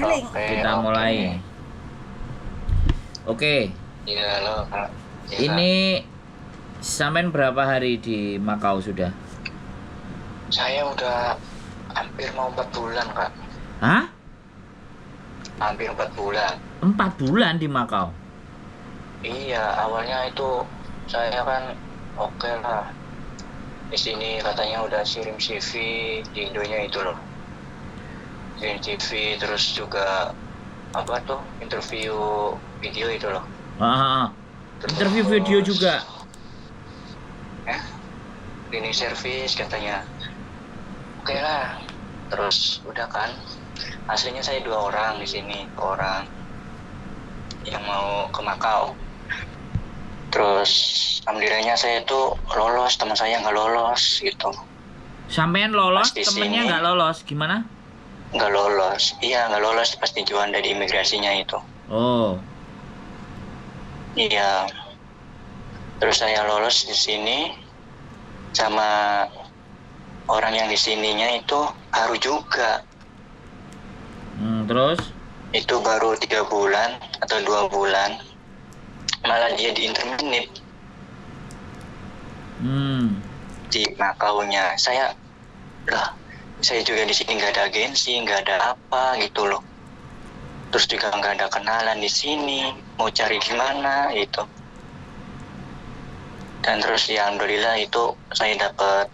Kita mulai. Oke. Iya, halo, Kak. Iya, Ini sampean berapa hari di Makau sudah? saya udah hampir mau 4 bulan, Kak. Hah? Hampir 4 bulan. 4 bulan di Makau? Iya, awalnya itu saya kan oke lah. Di sini katanya udah kirim CV di Indonya itu loh. Kirim CV, terus juga apa tuh interview video itu loh. Interview video juga. Cleaning service katanya. Oke lah. Terus udah kan. Aslinya saya 2 orang di sini, 2 orang yang mau ke Makau. Terus alhamdulillahnya saya tuh lolos, teman saya nggak lolos gitu. Sampean lolos, Pas di temennya sini nggak lolos. Gimana? nggak lolos. Iya, nggak lolos pas dijual dari imigrasinya itu. Oh. Iya. Terus saya lolos di sini sama orang yang di sininya itu baru juga. Terus? Itu baru 3 bulan atau 2 bulan. Malah dia di interminate. Di Makaunya. Saya juga di sini nggak ada agensi, nggak ada apa gitu loh. Terus juga nggak ada kenalan di sini, mau cari gimana gitu. Dan terus ya alhamdulillah itu saya dapat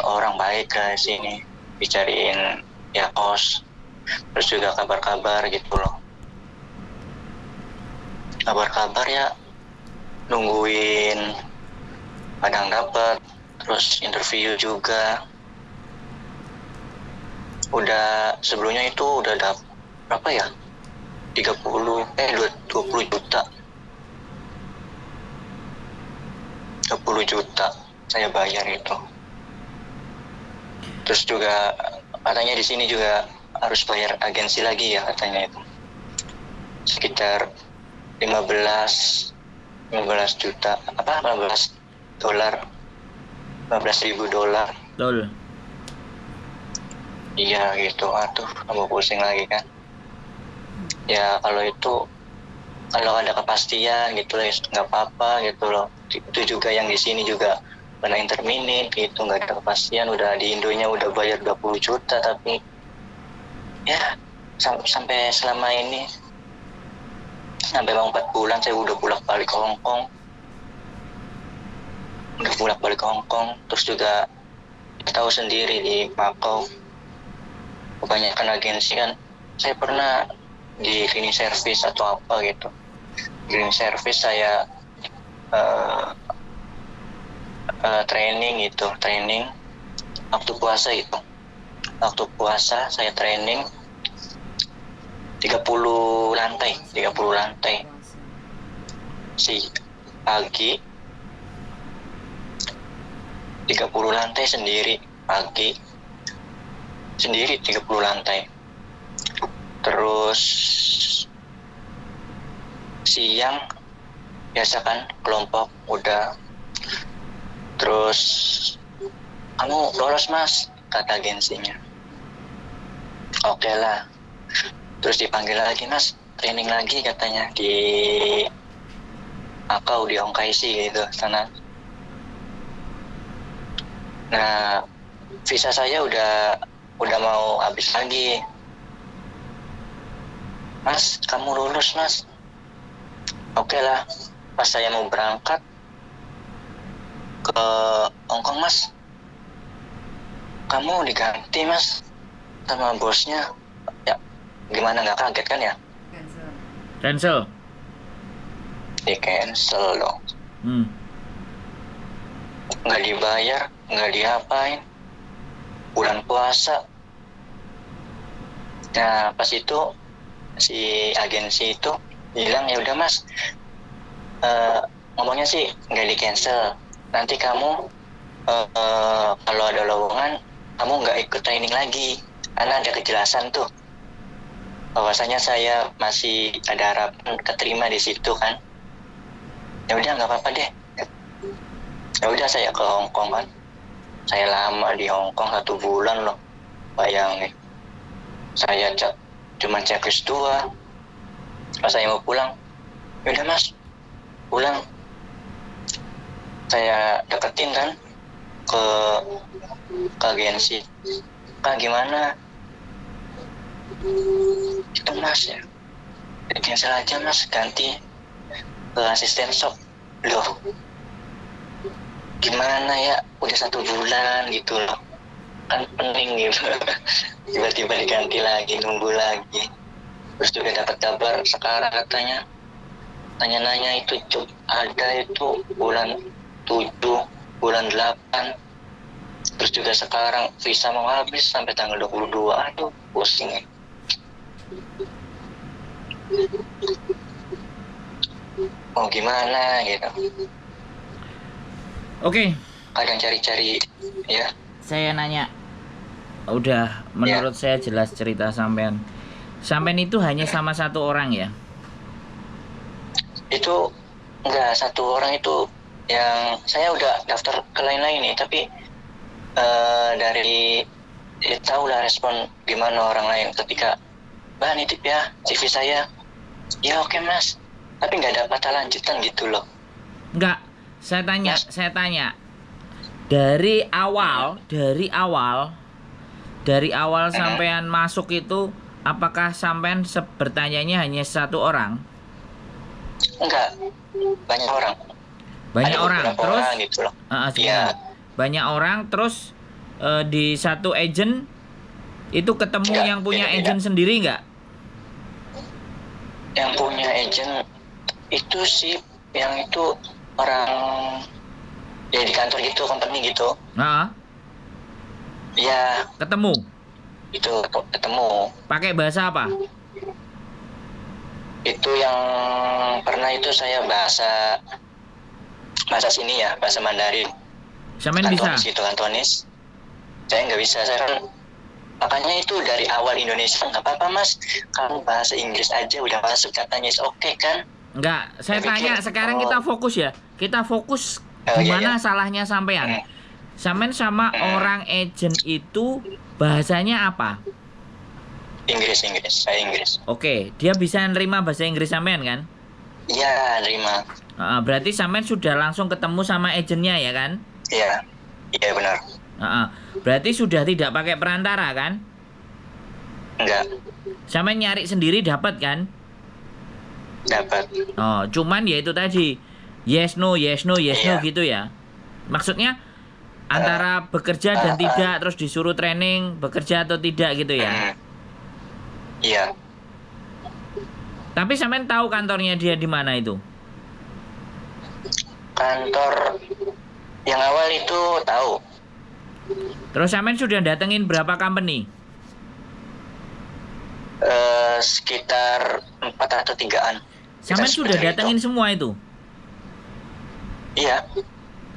orang baik ke sini, dicariin ya kos, terus juga kabar-kabar gitu loh. Kabar-kabar ya nungguin kadang dapat, terus interview juga. Udah sebelumnya itu udah dapat berapa ya? 20 juta. 20 juta saya bayar itu. Terus juga katanya di sini juga harus bayar agensi lagi ya katanya itu. Sekitar 15 juta, apa 15 dolar. 15.000 dolar. Betul. Iya gitu, aduh, kamu pusing lagi kan. Ya kalau itu, kalau ada kepastian gitu loh, nggak apa-apa gitu loh. Itu juga yang di sini juga kena interminate gitu, nggak ada kepastian. Udah di Indonya udah bayar 20 juta, tapi ya sampai selama ini, sampai mau 4 bulan saya udah bolak-balik ke Hong Kong. Terus juga tahu sendiri di Makau kebanyakan agensi kan. Saya pernah di cleaning service atau apa gitu. Cleaning service saya training waktu puasa itu. Waktu puasa saya training 30 lantai. Si pagi 30 lantai sendiri, pagi sendiri 30 lantai. Terus siang biasa kan kelompok udah. Terus kamu lolos mas, kata agensinya. Oke lah. Terus dipanggil lagi mas, training lagi katanya di Makau, di Hong Kong gitu sana. Nah, visa saya udah mau habis lagi. Mas, kamu lulus mas. Oke lah. Pas saya mau berangkat ke Hong Kong mas, kamu diganti mas sama bosnya. Ya gimana, nggak kaget kan ya? Cancel. Di cancel dong. Nggak dibayar, nggak diapain. Bulan puasa. Nah pas itu si agensi itu bilang ya udah mas, ngomongnya sih nggak di cancel. Nanti kamu kalau ada lowongan kamu nggak ikut training lagi, karena ada kejelasan tuh bahwasanya saya masih ada harapan keterima di situ kan. Ya udah nggak apa-apa deh. Ya udah saya ke Hong Kong kan. Saya lama di Hong Kong 1 bulan loh, bayangin. Saya cuma checklist 2. Pas saya mau pulang, yaudah mas, pulang. Saya deketin kan ke agensi. Kak gimana? Itu mas ya, cancel aja mas, ganti ke asisten shop. Loh, gimana ya, udah 1 bulan gitu loh, kan pening gitu. Tiba-tiba diganti lagi, nunggu lagi. Terus juga dapat kabar sekarang katanya, nanya-nanya itu job ada itu bulan 7, bulan 8. Terus juga sekarang visa mau habis sampai tanggal 22. Aduh, pusing ya. Mau gimana gitu. Oke, Kadang cari-cari ya. saya nanya. Udah, menurut saya jelas cerita sampean. Sampean itu hanya sama satu orang ya? Itu enggak, 1 orang itu yang saya udah daftar ke lain-lain nih, tapi dari ya tahu lah respon gimana orang lain ketika Mbak nitip ya CV saya. Ya oke mas, tapi nggak ada kata lanjutan gitu loh. Enggak, saya tanya. Dari awal sampean masuk itu, apakah sampean bertanyanya hanya satu orang? Enggak, banyak orang. Banyak Ada orang, beberapa terus orang gitu loh. Iya. Banyak orang, terus di satu agent itu ketemu Enggak, yang punya beda-beda. agent sendiri nggak? Yang punya agent itu sih, yang itu orang ya di kantor gitu, company gitu. Nah, Ya ketemu. itu ketemu. Pakai bahasa apa? Itu yang pernah itu saya bahasa sini ya, bahasa Mandarin. Sampean bisa? Kantonis itu, Kantonis. Saya nggak bisa, saya kan makanya itu dari awal Indonesia nggak apa-apa mas, kamu bahasa Inggris aja udah masuk katanya, oke kan? Enggak, saya Saya tanya pikir, sekarang kita fokus ya. Kita fokus Oh, di iya, mana iya. salahnya sampean. Sampean sama orang agent itu bahasanya apa? Inggris, saya Inggris. Oke, dia bisa nerima bahasa Inggris sampean kan? Iya, nerima. Berarti sampean sudah langsung ketemu sama agentnya ya kan? Iya, iya benar. Berarti sudah tidak pakai perantara kan? Enggak, Sampean nyari sendiri dapat kan? dapat. Cuman ya itu tadi, yes no Iya. gitu ya. Maksudnya antara bekerja dan tidak, terus disuruh training bekerja atau tidak gitu ya. Iya, Tapi sampean tahu kantornya dia di mana itu? kantor yang awal itu tahu. Terus sampean sudah datengin berapa company? Sekitar 4 atau 3-an. Sampean sudah datengin semua itu? Iya,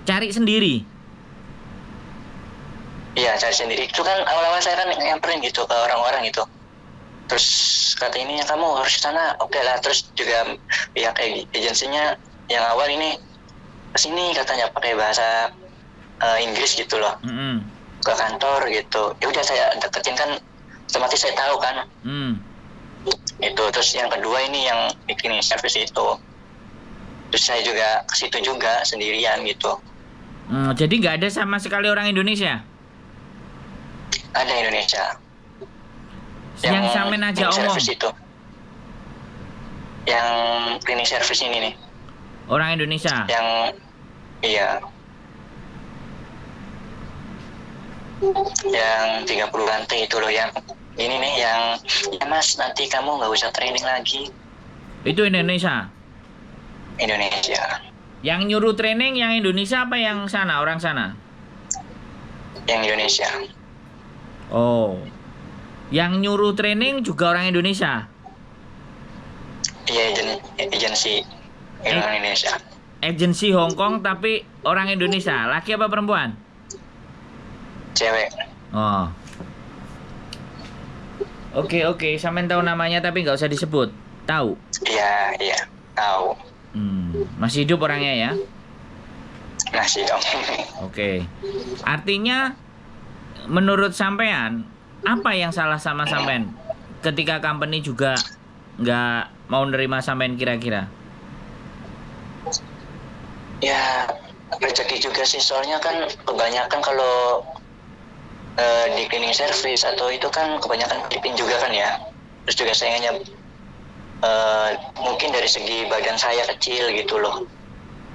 Cari sendiri? iya cari sendiri. Itu kan awal-awal saya kan nyamperin gitu ke orang-orang itu. Terus kata ini kamu harus ke sana. Oke lah, terus juga pihak agensinya yang awal ini kesini katanya pakai bahasa Inggris gitu loh, ke kantor gitu. Ya udah saya deketin kan, otomatis saya tahu kan. Itu terus yang kedua ini yang bikin service itu. Terus saya juga ke situ juga sendirian gitu. Jadi nggak ada sama sekali orang Indonesia? Ada Indonesia. Yang sampean aja cleaning omong? service itu. Yang cleaning service ini nih. Orang Indonesia? Yang iya. Yang 30 lantai itu loh, yang ini nih, yang ya mas nanti kamu nggak usah training lagi. Itu Indonesia? Indonesia. Yang nyuruh training yang Indonesia apa yang sana, orang sana? Yang Indonesia. Oh. Yang nyuruh training juga orang Indonesia? Iya, agensi orang Indonesia. Agensi Hong Kong tapi orang Indonesia. Laki apa perempuan? Cewek. Oh. Oke, sampean tahu namanya tapi nggak usah disebut. Tahu? Iya, tahu. Masih hidup orangnya ya? Masih dong. Oke. Artinya menurut sampean apa yang salah sama sampean? ketika company juga nggak mau nerima sampean kira-kira? Ya rezeki juga sih, soalnya kan kebanyakan kalau di cleaning service atau itu kan kebanyakan Filipin juga kan ya. Terus juga saingannya mungkin dari segi badan saya kecil gitu loh.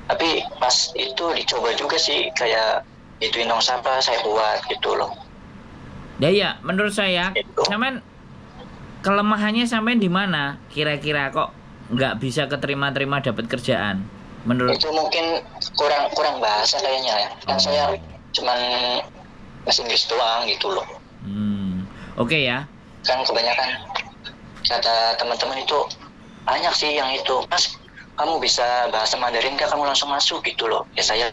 Tapi pas itu dicoba juga sih, kayak ituin tong sampah saya kuat gitu loh. Ya, menurut saya Gitu. sampean kelemahannya sampean di mana? Kira-kira kok nggak bisa keterima-terima dapat kerjaan? Menurut Itu mungkin kurang bahasa kayaknya ya. Kan saya cuman bahasa Inggris doang gitu loh. Oke ya. Kan kebanyakan kata teman-teman itu banyak sih yang itu, Mas kamu bisa bahasa Mandarin kah, kamu langsung masuk gitu loh. Ya saya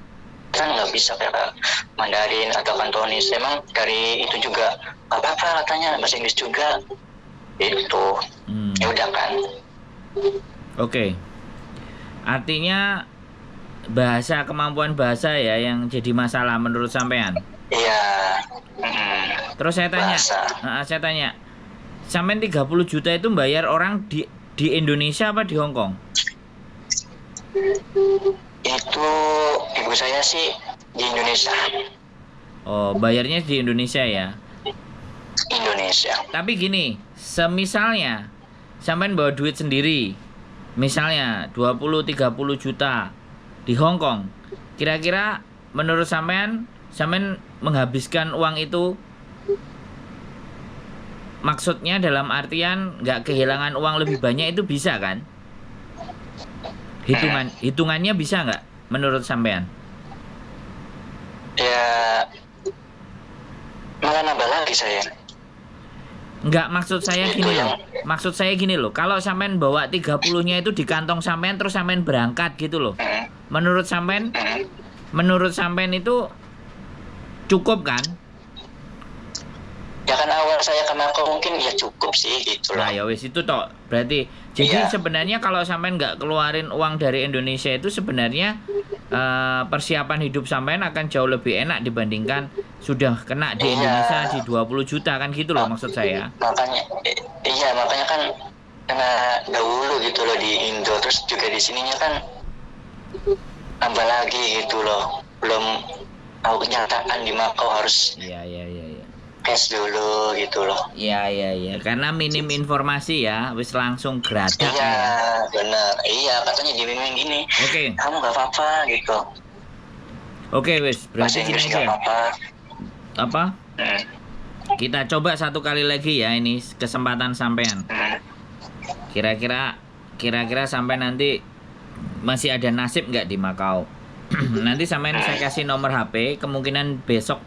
kan nggak bisa kayak Mandarin atau Kantonis, emang dari itu juga nggak apa-apa katanya, bahasa Inggris juga gitu. Ya udah kan. Oke. Artinya kemampuan bahasa ya yang jadi masalah menurut sampean. Iya. Terus saya tanya, sampean 30 juta itu bayar orang di Indonesia apa di Hong Kong? Itu ibu saya sih di Indonesia. Oh, bayarnya di Indonesia ya. Indonesia. Tapi gini, semisalnya sampean bawa duit sendiri, misalnya 20-30 juta di Hong Kong, kira-kira menurut sampean menghabiskan uang itu, maksudnya dalam artian nggak kehilangan uang lebih banyak, itu bisa kan? Hitungannya bisa nggak menurut sampean? Ya malah nambah lagi saya. Enggak, maksud saya gini loh. Kalau sampean bawa 30-nya itu di kantong sampean terus sampean berangkat gitu loh. Menurut sampean itu cukup kan? Ya kan awal saya ke Makau mungkin ya cukup sih gitu loh. Nah, ya wis itu toh. Berarti jadi sebenarnya kalau sampean nggak keluarin uang dari Indonesia itu sebenarnya persiapan hidup sampean akan jauh lebih enak dibandingkan sudah kena di Indonesia di 20 juta kan gitu loh maksud saya. Makanya kan kena dahulu gitu loh di Indo, terus juga di sininya kan tambah lagi gitu loh. Belum tahu kenyataan di Makau harus Iya. cash dulu gitu loh. Iya. Karena minim informasi ya, wis langsung geradak. Iya, benar. Iya, katanya dibimbing gini. Oke. Kamu nggak apa-apa gitu. Oke, wis. Bahasa Berarti Inggris gini nggak aja. apa-apa. Apa? Kita coba satu kali lagi ya, ini kesempatan sampean. Kira-kira sampai nanti masih ada nasib nggak di Makau? Nanti sampean saya kasih nomor HP, kemungkinan besok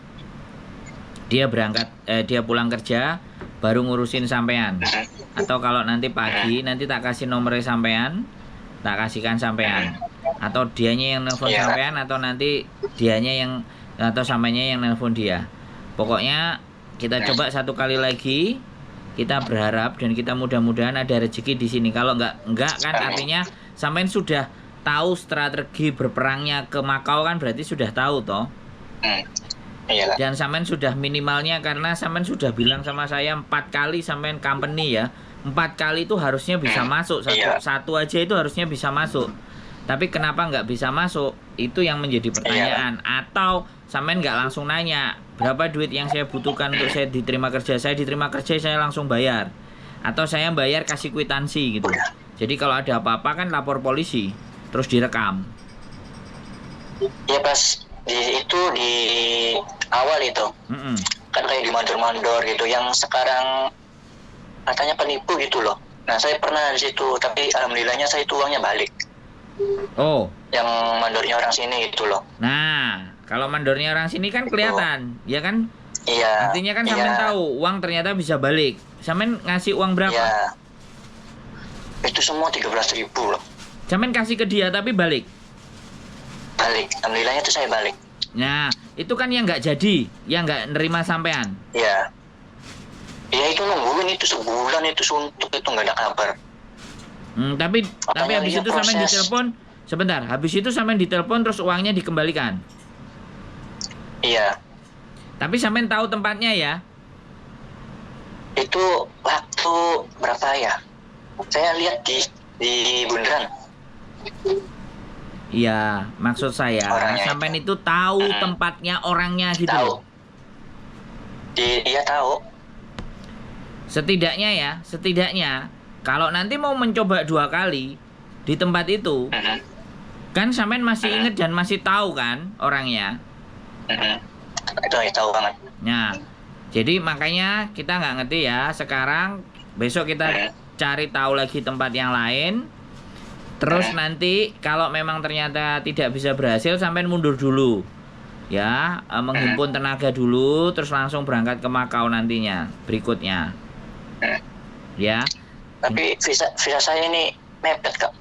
dia pulang kerja baru ngurusin sampean. Atau kalau nanti pagi nanti tak kasih nomornya sampean, tak kasihkan sampean. Atau dianya yang nelpon sampean atau nanti sampainya yang nelpon dia. Pokoknya kita coba satu kali lagi. Kita berharap dan kita mudah-mudahan ada rezeki di sini. Kalau enggak kan artinya sampean sudah tahu strategi berperangnya ke Makau kan, berarti sudah tahu toh. Dan sampean sudah minimalnya, karena sampean sudah bilang sama saya 4 kali sampean company ya. 4 kali itu harusnya bisa masuk. Satu aja itu harusnya bisa masuk. Tapi kenapa nggak bisa masuk? Itu yang menjadi pertanyaan. Atau sampean nggak langsung nanya, berapa duit yang saya butuhkan untuk saya diterima kerja? Saya diterima kerja, saya langsung bayar. Atau saya bayar kasih kwitansi gitu. Jadi kalau ada apa-apa kan lapor polisi, terus direkam. Ya pas di awal itu kan kayak di mandor-mandor gitu, yang sekarang katanya penipu gitu loh. Nah saya pernah di situ, tapi alhamdulillahnya saya itu uangnya balik. Oh, yang mandornya orang sini gitu loh. Nah, kalau mandornya orang sini kan kelihatan, ya kan? Iya. Artinya kan sampean tahu uang ternyata bisa balik. Sampean ngasih uang berapa? Iya. Itu semua 13.000 loh. Sampean kasih ke dia tapi balik. Balik. Alhamdulillahnya itu saya balik. Nah, itu kan yang nggak jadi, yang nggak nerima sampean. Iya. Ya itu nungguin itu sebulan itu suntuk itu nggak ada kabar. Tapi habis itu sampean ditelepon. Sebentar, habis itu sampean ditelepon terus uangnya dikembalikan. Iya. Tapi sampean tahu tempatnya ya? Itu waktu itu berapa ya? Saya lihat di bundaran. Iya, maksud saya Orangnya sampean itu tahu tempatnya orangnya gitu loh. Tahu. Dia tahu. Setidaknya kalau nanti mau mencoba 2 kali di tempat itu, kan sampean masih inget dan masih tahu kan orangnya. Itu ya tahu banget. Nah, jadi makanya kita nggak ngerti ya. Sekarang besok kita cari tahu lagi tempat yang lain. Terus nanti kalau memang ternyata tidak bisa berhasil, sampean mundur dulu. Ya, menghimpun tenaga dulu, terus langsung berangkat ke Makau nantinya, berikutnya. Ya. Tapi visa saya ini mepet, Kak.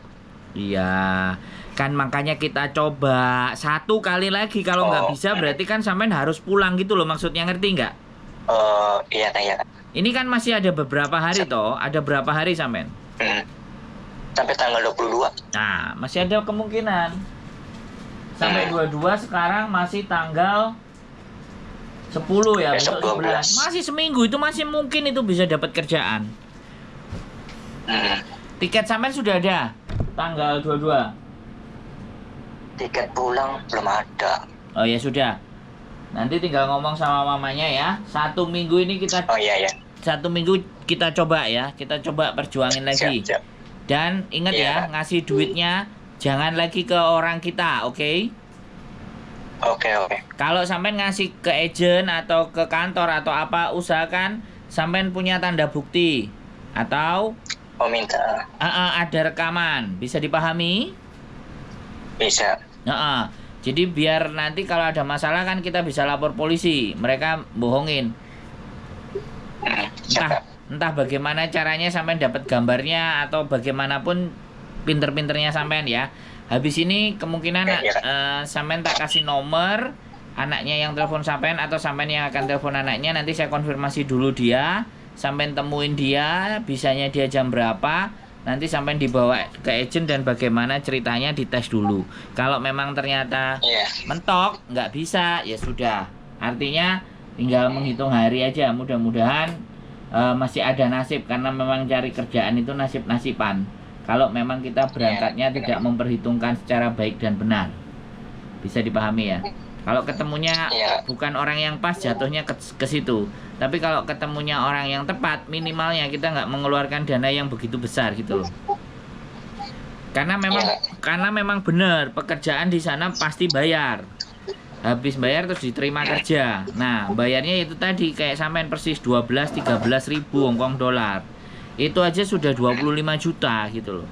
Iya. Kan makanya kita coba 1 kali lagi. Kalau nggak bisa berarti kan sampean harus pulang gitu loh, maksudnya, ngerti nggak? Oh, iya, Kak. Ini kan masih ada beberapa hari toh. Ada berapa hari sampean? Sampai tanggal 22. Nah, masih ada kemungkinan. Sampai 22 sekarang masih tanggal 10 ya, besok 11. Masih seminggu, itu masih mungkin itu bisa dapat kerjaan. Tiket sampean sudah ada tanggal 22. Tiket pulang belum ada. Oh ya sudah. Nanti tinggal ngomong sama mamanya ya. 1 minggu ini kita Oh iya. 1 minggu kita coba ya. Kita coba perjuangin lagi. Siap. Dan ingat ya, ngasih duitnya jangan lagi ke orang kita, oke? Oke. Kalau sampean ngasih ke agent atau ke kantor atau apa, usahakan sampean punya tanda bukti atau minta. ada rekaman. Bisa dipahami? Bisa. Jadi biar nanti kalau ada masalah kan kita bisa lapor polisi. Mereka bohongin. Entah bagaimana caranya sampean dapat gambarnya atau bagaimanapun pinter-pinternya sampean ya. Habis ini kemungkinan sampean tak kasih nomor anaknya yang telepon sampean atau sampean yang akan telepon anaknya. Nanti saya konfirmasi dulu dia. Sampean temuin dia, bisanya dia jam berapa. Nanti sampean dibawa ke agent dan bagaimana ceritanya dites dulu. Kalau memang ternyata mentok, nggak bisa, ya sudah. Artinya tinggal menghitung hari aja. Mudah-mudahan masih ada nasib, karena memang cari kerjaan itu nasib-nasiban. Kalau memang kita berangkatnya tidak memperhitungkan secara baik dan benar. Bisa dipahami ya. Kalau ketemunya bukan orang yang pas, jatuhnya ke situ. Tapi kalau ketemunya orang yang tepat, minimalnya kita nggak mengeluarkan dana yang begitu besar gitu loh. Karena memang benar pekerjaan di sana pasti bayar. Habis bayar terus diterima kerja. Nah, bayarnya itu tadi kayak sampean persis 12-13 ribu Hongkong dolar. Itu aja sudah 25 juta gitu loh.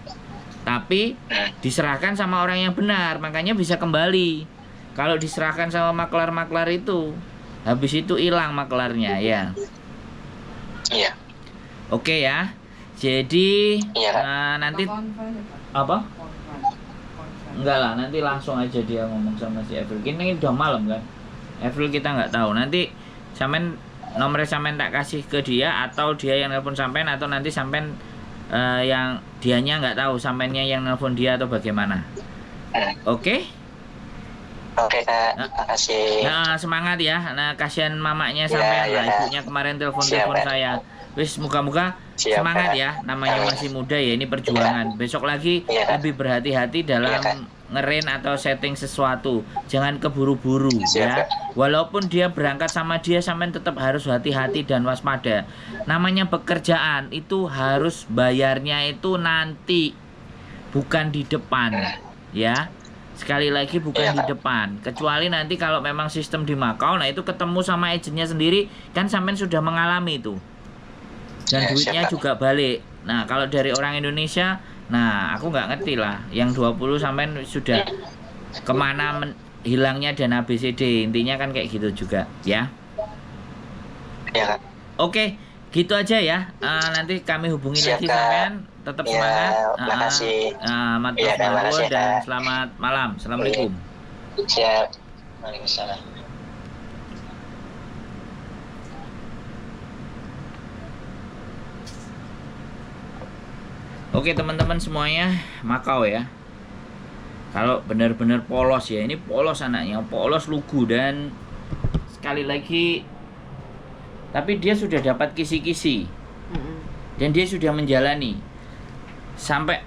Tapi diserahkan sama orang yang benar, makanya bisa kembali. Kalau diserahkan sama maklar-maklar itu, habis itu hilang maklarnya ya. Iya. Oke ya. Jadi nanti apa? Enggak lah, nanti langsung aja dia ngomong sama si Avril. Ini udah malam kan, Avril kita nggak tahu. Nanti sampean nomornya sampean tak kasih ke dia, atau dia yang nelpon sampean, atau nanti sampean yang dianya nggak tahu, sampeannya yang nelpon dia atau bagaimana. Oke? Oke, Kak, makasih. Nah, semangat ya. Nah, kasihan mamanya sampean lah, ibunya kemarin telepon saya. Wis, moga-moga semangat ya. Namanya masih muda ya, ini perjuangan. Besok lagi lebih berhati-hati dalam ngeren atau setting sesuatu. Jangan keburu-buru ya. Walaupun dia berangkat sama dia, sampean tetap harus hati-hati dan waspada. Namanya pekerjaan itu harus bayarnya itu nanti, bukan di depan ya. Sekali lagi bukan di depan. Kecuali nanti kalau memang sistem di Makau, nah itu ketemu sama agennya sendiri, kan sampean sudah mengalami itu. Dan duitnya juga balik. Nah, kalau dari orang Indonesia, nah aku nggak ngerti lah. Yang 20 sampean sudah kemana hilangnya dana ABCD. Intinya kan kayak gitu juga ya. Oke, gitu aja ya. Nanti kami hubungi lagi sampean. Tetap semangat. Makasih. Dan selamat malam. Assalamualaikum. Siap. Waalaikumsalam. Oke teman-teman semuanya, Makau ya. Kalau benar-benar polos ya, ini polos anaknya, polos lugu, dan sekali lagi, tapi dia sudah dapat kisi-kisi. dan dia sudah menjalani sampai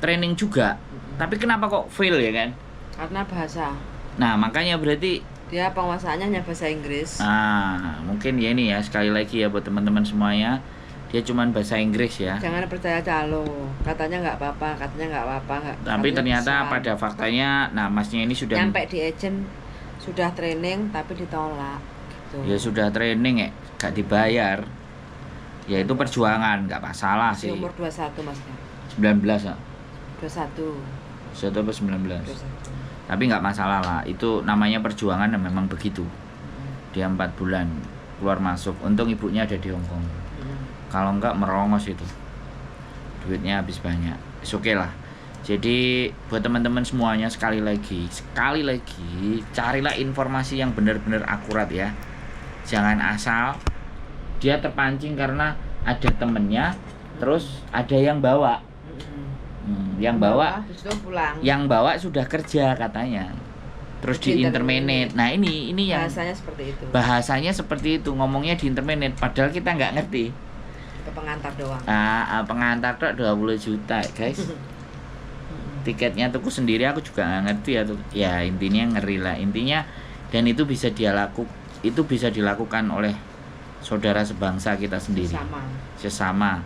training juga, tapi kenapa kok fail ya kan? Karena bahasa. Nah makanya berarti Dia penguasaannya hanya bahasa Inggris. mungkin ya ini ya, sekali lagi ya buat teman-teman semuanya, dia cuman bahasa Inggris ya. Jangan percaya calo. Katanya nggak apa-apa. Tapi ternyata bisa. pada faktanya, nah masnya ini sudah Nyampe di agent sudah training tapi ditolak. Gitu. ya sudah training gak dibayar. Ya itu perjuangan, nggak masalah Masih sih. umur 21 masnya. 19 ya. 21. 1 atau 19. 21. Tapi nggak masalah lah, itu namanya perjuangan dan memang begitu. Dia 4 bulan keluar masuk, untung ibunya ada di Hongkong. Kalau nggak merongos itu, duitnya habis banyak. Oke lah. Jadi buat teman-teman semuanya, sekali lagi carilah informasi yang benar-benar akurat ya. Jangan asal dia terpancing karena ada temennya, terus ada yang bawa. Yang bawa pulang. Yang bawa sudah kerja katanya, terus di interminate. Nah ini yang bahasanya seperti itu, ngomongnya di interminate, padahal kita nggak ngerti. Ke pengantar doang. Pengantar tuh 20 juta guys. Tiketnya tuku sendiri aku juga nggak ngerti ya intinya ngeri lah intinya. Dan itu bisa dilakukan oleh saudara sebangsa kita sendiri, sesama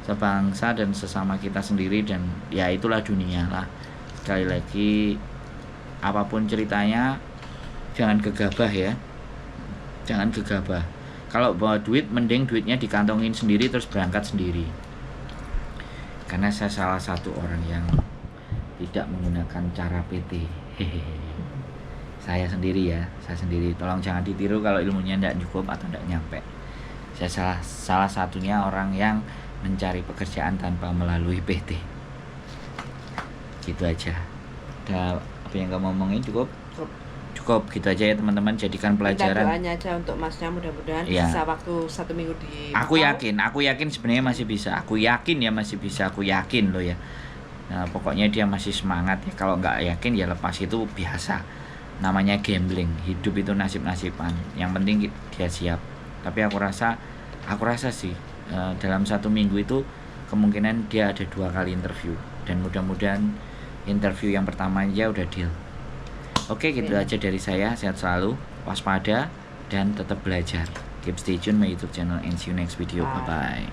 sebangsa dan sesama kita sendiri, dan ya itulah dunia lah. Sekali lagi, apapun ceritanya jangan gegabah ya, jangan gegabah. Kalau bawa duit, mending duitnya dikantongin sendiri terus berangkat sendiri. Karena saya salah satu orang yang tidak menggunakan cara PT. Saya sendiri, tolong jangan ditiru kalau ilmunya tidak cukup atau tidak nyampe. Saya salah satunya orang yang mencari pekerjaan tanpa melalui PT. Gitu aja. Ada apa yang kamu ngomongin cukup gitu aja ya teman-teman, jadikan pelajaran. Minta doanya aja untuk masnya, mudah-mudahan bisa waktu 1 minggu di Aku yakin sebenarnya masih bisa. Aku yakin loh ya. Nah, pokoknya dia masih semangat ya. Kalau nggak yakin ya lepas, itu biasa. Namanya gambling. Hidup itu nasib-nasiban. Yang penting dia siap. Tapi aku rasa sih dalam 1 minggu itu kemungkinan dia ada 2 kali interview, dan mudah-mudahan interview yang pertama aja udah deal. Oke, gitu aja dari saya. Sehat selalu, waspada, dan tetap belajar. Keep stay tune my YouTube channel and see you next video. Bye bye.